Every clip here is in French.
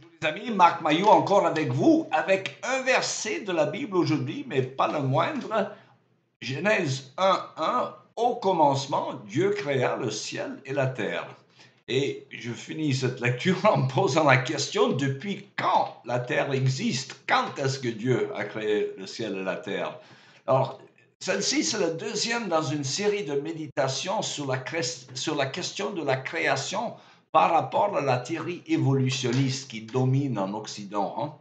Bonjour les amis, Marc Maillot encore avec vous, avec un verset de la Bible aujourd'hui, mais pas le moindre. Genèse 1:1, au commencement, Dieu créa le ciel et la terre. Et je finis cette lecture en me posant la question, depuis quand la terre existe? Quand est-ce que Dieu a créé le ciel et la terre? Alors, celle-ci, c'est la deuxième dans une série de méditations sur la question de la création par rapport à la théorie évolutionniste qui domine en Occident, hein.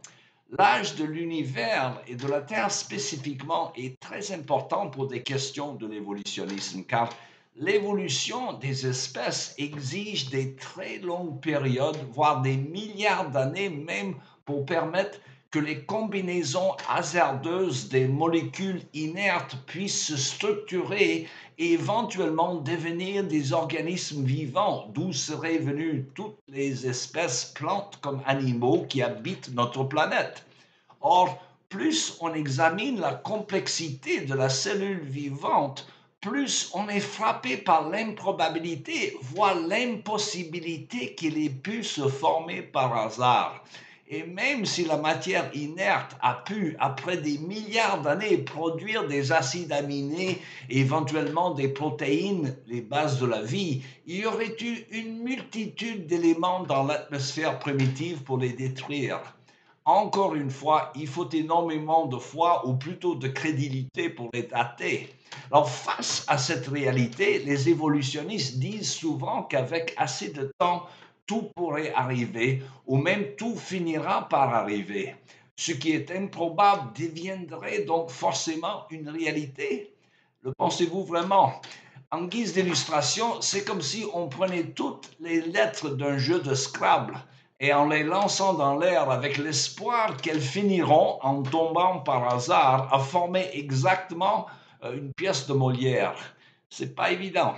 L'âge de l'univers et de la Terre spécifiquement est très important pour des questions de l'évolutionnisme, car l'évolution des espèces exige des très longues périodes, voire des milliards d'années même, pour permettre que les combinaisons hasardeuses des molécules inertes puissent se structurer et éventuellement devenir des organismes vivants, d'où seraient venues toutes les espèces plantes comme animaux qui habitent notre planète. Or, plus on examine la complexité de la cellule vivante, plus on est frappé par l'improbabilité, voire l'impossibilité qu'il ait pu se former par hasard. Et même si la matière inerte a pu, après des milliards d'années, produire des acides aminés et éventuellement des protéines, les bases de la vie, il y aurait eu une multitude d'éléments dans l'atmosphère primitive pour les détruire. Encore une fois, il faut énormément de foi ou plutôt de crédulité pour être athée. Alors, face à cette réalité, les évolutionnistes disent souvent qu'avec assez de temps, tout pourrait arriver ou même tout finira par arriver. Ce qui est improbable deviendrait donc forcément une réalité. Le pensez-vous vraiment? En guise d'illustration, c'est comme si on prenait toutes les lettres d'un jeu de Scrabble et en les lançant dans l'air avec l'espoir qu'elles finiront, en tombant par hasard, à former exactement une pièce de Molière. C'est pas évident.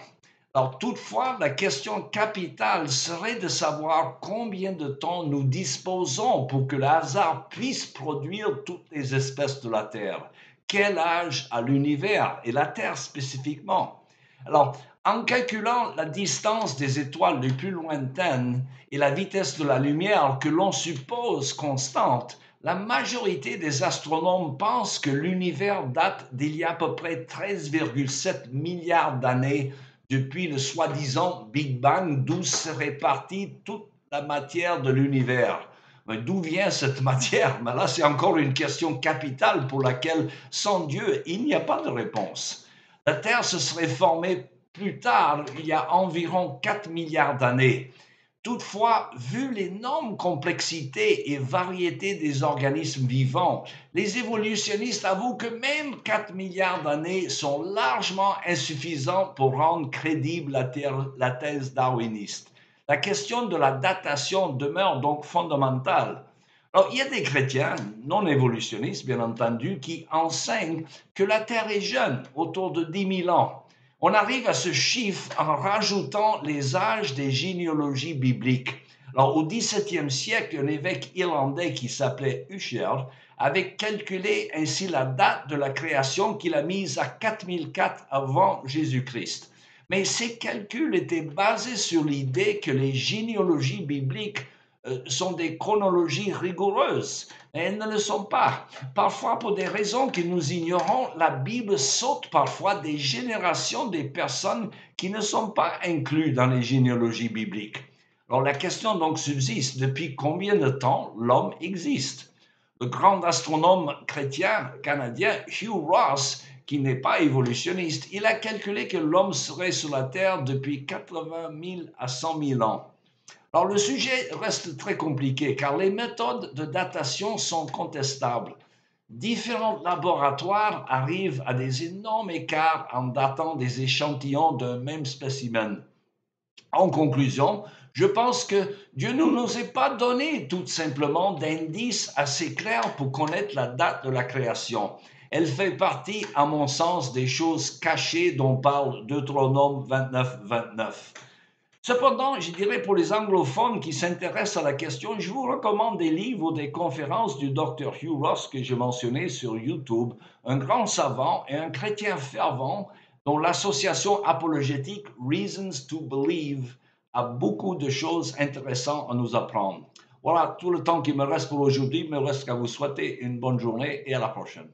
Alors toutefois, la question capitale serait de savoir combien de temps nous disposons pour que le hasard puisse produire toutes les espèces de la Terre. Quel âge a l'univers et la Terre spécifiquement? Alors, en calculant la distance des étoiles les plus lointaines et la vitesse de la lumière que l'on suppose constante, la majorité des astronomes pensent que l'univers date d'il y a à peu près 13,7 milliards d'années depuis le soi-disant Big Bang, d'où serait partie toute la matière de l'univers. Mais d'où vient cette matière? Mais là, c'est encore une question capitale pour laquelle, sans Dieu, il n'y a pas de réponse. La Terre se serait formée plus tard, il y a environ 4 milliards d'années. Toutefois, vu l'énorme complexité et variété des organismes vivants, les évolutionnistes avouent que même 4 milliards d'années sont largement insuffisants pour rendre crédible la thèse darwiniste. La question de la datation demeure donc fondamentale. Alors, il y a des chrétiens non évolutionnistes, bien entendu, qui enseignent que la Terre est jeune, autour de 10 000 ans. On arrive à ce chiffre en rajoutant les âges des généalogies bibliques. Alors, au XVIIe siècle, un évêque irlandais qui s'appelait Ussher avait calculé ainsi la date de la création qu'il a mise à 4004 avant Jésus-Christ. Mais ces calculs étaient basés sur l'idée que les généalogies bibliques sont des chronologies rigoureuses. Et elles ne le sont pas. Parfois, pour des raisons que nous ignorons, la Bible saute parfois des générations des personnes qui ne sont pas incluses dans les généalogies bibliques. Alors la question donc subsiste, depuis combien de temps l'homme existe? Le grand astronome chrétien canadien Hugh Ross, qui n'est pas évolutionniste, il a calculé que l'homme serait sur la Terre depuis 80 000 à 100 000 ans. Alors le sujet reste très compliqué car les méthodes de datation sont contestables. Différents laboratoires arrivent à des énormes écarts en datant des échantillons d'un même spécimen. En conclusion, je pense que Dieu ne nous a pas donné tout simplement d'indices assez clairs pour connaître la date de la création. Elle fait partie, à mon sens, des choses cachées dont parle Deutéronome 29, 29. Cependant, je dirais pour les anglophones qui s'intéressent à la question, je vous recommande des livres ou des conférences du Dr. Hugh Ross que j'ai mentionné sur YouTube, un grand savant et un chrétien fervent dont l'association apologétique Reasons to Believe a beaucoup de choses intéressantes à nous apprendre. Voilà tout le temps qui me reste pour aujourd'hui. Il me reste qu'à vous souhaiter une bonne journée et à la prochaine.